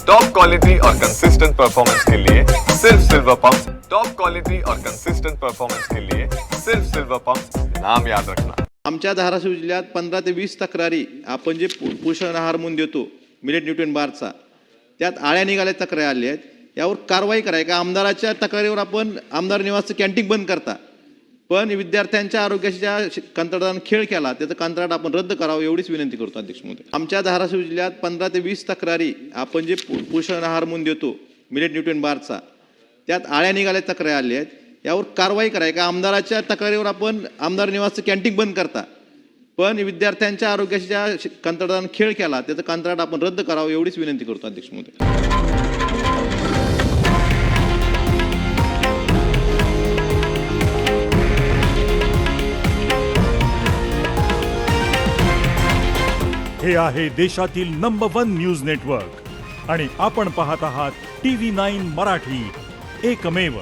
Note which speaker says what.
Speaker 1: Top quality और consistent performance के लिए सिर्फ सिल्वर पंप। टॉप क्वालिटी और कंसिस्टेंट परफॉर्मेंस के लिए सिर्फ सिल्वर पंप, नाम याद रखना।
Speaker 2: आमच्या धाराशिव जिल्ह्यात 15 ते 20 तक्रारी आपण जे पोषण आहार म्हणून देतो मिलेट न्यूट्रिएंट बारचा, त्यात आळ्या निघाल्या तक्रारी आल्या आहेत, यावर कारवाई कराय का? आमदाराच्या तक्रारीवर आपण आमदार निवासचं कॅन्टीन बंद करता, पण विद्यार्थ्यांच्या आरोग्याच्या कंत्राटाने खेळ केला, त्याचं कंत्राट आपण रद्द करावं एवढीच विनंती करतो अध्यक्ष महोदय। आमच्या धाराशिव जिल्ह्यात 15 ते 20 तक्रारी आपण जे पोषण आहार म्हणून देतो मिलेट न्यूट्रिएंट बारचा, त्यात आळ्या निघाल्या तक्रारी आल्या आहेत, यावर कारवाई कराय का? आमदाराच्या तक्रारीवर आपण आमदार निवासचं कॅन्टीन बंद करता, पण विद्यार्थ्यांच्या आरोग्याच्या कंत्राटाने खेळ केला, त्याचं कंत्राट आपण रद्द करावं एवढीच विनंती करतो अध्यक्ष महोदय।
Speaker 3: हे आहे देशातील नंबर 1 न्यूज नेटवर्क आणि आपण पाहत आहात TV9 मराठी, एकमेव।